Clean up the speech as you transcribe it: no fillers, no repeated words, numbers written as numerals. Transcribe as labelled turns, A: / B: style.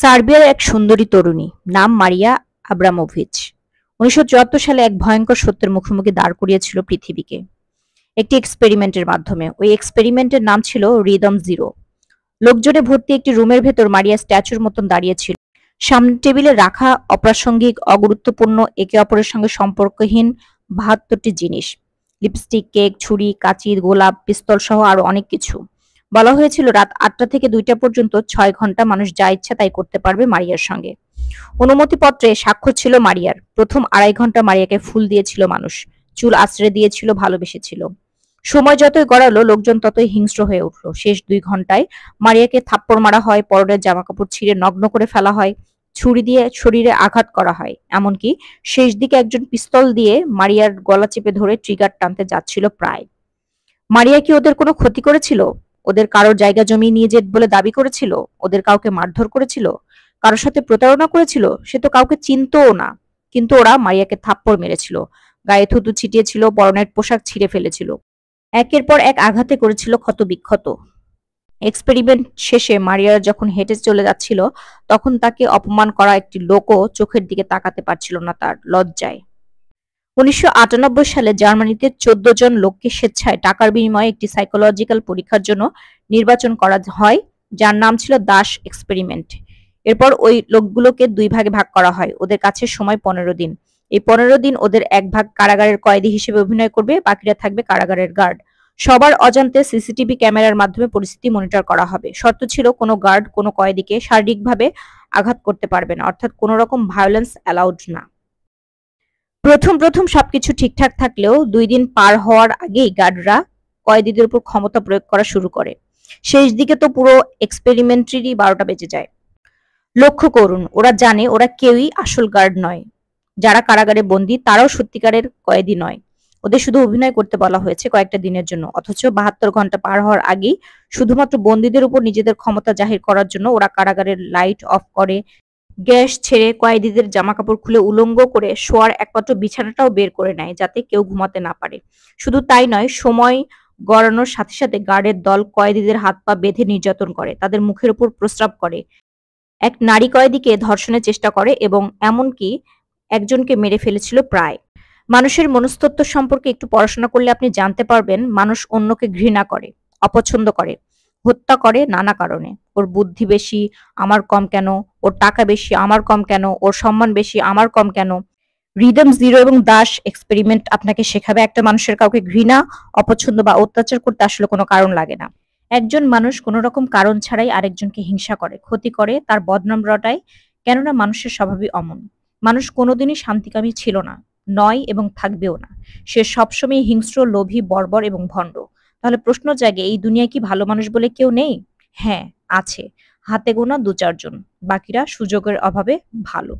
A: সার্বিয়ার এক সুন্দরী তরুণী, নাম মারিয়া আব্রামোভিচ, ১৯৭৪ সালে এক ভয়ঙ্কর সত্যের মুখোমুখি দাঁড় করিয়েছিল পৃথিবীকে একটি এক্সপেরিমেন্টের মাধ্যমে। ওই এক্সপেরিমেন্টের নাম ছিল রিদম জিরো। লোকজনে ভর্তি একটি রুমের ভেতর মারিয়া স্ট্যাচুর মতন দাঁড়িয়েছিল। সামনের টেবিলে রাখা অপ্রাসঙ্গিক, অগুরুত্বপূর্ণ, একে অপরের সঙ্গে সম্পর্কহীন ৭২টি জিনিস: লিপস্টিক, কেক, ছুরি, কাঁচি, গোলাপ, পিস্তল সহ আরো অনেক কিছু। বলা হয়েছিল রাত ৮টা থেকে ২টা পর্যন্ত ৬ ঘন্টা মানুষ যা ইচ্ছা তাই করতে পারবে মারিয়ার সঙ্গে। অনুমতিপত্রে স্বাক্ষর ছিল মারিয়ার। প্রথম ২.৫ ঘন্টা মারিয়াকে ফুল দিয়েছিল মানুষ, চুল আঁচড়ে দিয়েছিল, ভালোবেসেছিল। সময় যতই গড়ালো, লোকজন ততই হিংস্র হয়ে উঠল। শেষ ২ ঘন্টায় মারিয়াকে থাপ্পড় মারা হয়, পরনের জামাকাপড় ছিঁড়ে নগ্ন করে ফেলা হয়, ছুরি দিয়ে শরীরে আঘাত করা হয়। এমনকি শেষ দিকে একজন পিস্তল দিয়ে মারিয়ার গলা চেপে ধরে ট্রিগার টানতে যাচ্ছিল প্রায়। মারিয়া কি ওদের কোনো ক্ষতি করেছিল? ওদের কারোর জায়গা জমি নিয়ে যেত বলে দাবি করেছিল? ওদের কাউকে মারধর করেছিল? কারোর সাথে প্রতারণা করেছিল? সে তো কাউকে চিনতও না। কিন্তু ওরা মারিয়াকে থাপ্পড় মেরেছিল, গায়ে থুতু ছিটিয়েছিল, পরনের পোশাক ছিঁড়ে ফেলেছিল, একের পর এক আঘাতে করেছিল ক্ষত বিক্ষত। এক্সপেরিমেন্ট শেষে মারিয়া যখন হেঁটে চলে যাচ্ছিল, তখন তাকে অপমান করা একটি লোকও চোখের দিকে তাকাতে পারছিল না তার লজ্জায়। ১৯৯৮ সালে জার্মানিতে ১৪ জন লোককে স্বেচ্ছায় টাকার বিনিময়ে একটি সাইকোলজিক্যাল পরীক্ষার জন্য নির্বাচন করা হয়, যার নাম ছিল দাস এক্সপেরিমেন্ট। এরপর ওই লোকগুলোকে ২ ভাগে ভাগ করা হয়। ওদের কাছে সময় ১৫ দিন। এই ১৫ দিন ওদের এক ভাগ কারাগারের কয়েদি হিসেবে অভিনয় করবে, বাকিরা থাকবে কারাগারের গার্ড। সবার অজান্তে সিসিটিভি ক্যামেরার মাধ্যমে পরিস্থিতি মনিটর করা হবে। শর্ত ছিল কোনো গার্ড কোনো কয়েদিকে শারীরিকভাবে আঘাত করতে পারবে না, অর্থাৎ কোনো রকম ভায়োলেন্স অ্যালাউড না। প্রথম সবকিছু ঠিকঠাক থাকলেও ২ দিন পার হওয়ার আগেই গার্ডরা কয়েদিদের উপর ক্ষমতা প্রয়োগ করা শুরু করে। শেষ দিকে তো পুরো এক্সপেরিমেন্টেরই ১২টা বেজে যায়। লক্ষ্য করুন, ওরা জানে ওরা কেউই আসল গার্ড নয়। যারা কারাগারে বন্দী তারাও সত্যিকারের কয়েদি নয়। ওদের শুধু অভিনয় করতে বলা হয়েছে কয়েকটা দিনের জন্য। অথচ ৭২ ঘন্টা পার হওয়ার আগেই শুধুমাত্র বন্দীদের উপর নিজেদের ক্ষমতা জাহির করার জন্য ওরা কারাগারের লাইট অফ করে, গ্যাস ছেড়ে, কয়েদিদের জামাকাপড় খুলে উলঙ্গ করে শোয়ার একমাত্র বিছানাটাও বের করে নেয়, যাতে কেউ ঘুমাতে না পারে। শুধু তাই নয়, সময় গড়ানোর সাথে সাথে গার্ডের দল কয়েদিদের হাত পা বেঁধে নির্যাতন করে, তাদের মুখের উপর প্রস্রাব করে, এক নারী কয়েদিকে ধর্ষণের চেষ্টা করে এবং এমনকি একজনকে মেরে ফেলেছিল প্রায়। মানুষের মনস্তত্ত্ব সম্পর্কে একটু পড়াশোনা করলে আপনি জানতে পারবেন, মানুষ অন্যকে ঘৃণা করে, অপছন্দ করে, হত্যা করে নানা কারণে। ওর বুদ্ধি বেশি, আমার কম কেন? ওর টাকা বেশি, আমার কম কেন? ওর সম্মান বেশি, আমার কম কেন? রিদম জিরো এবং দাস এক্সপেরিমেন্ট আপনাকে শেখাবে একটা মানুষের কাউকে ঘৃণা, অপছন্দ বা অত্যাচার করতে আসলে কোনো কারণ লাগে না। একজন মানুষ কোনো রকম কারণ ছাড়াই আরেকজনকে হিংসা করে, ক্ষতি করে, তার বদনাম রটায়, কেননা মানুষের স্বভাবই অমন। মানুষ কোনোদিনই শান্তিকামী ছিল না, নয় এবং থাকবেও না। সে সবসময় হিংস্র, লোভী, বর্বর এবং ভণ্ড। তাহলে প্রশ্ন জাগে, এই দুনিয়ায় কি ভালো মানুষ বলে কেউ নেই? হ্যাঁ, আছে। হাতে গোনা ২-৪ জন। বাকিরা সুযোগের অভাবে ভালো।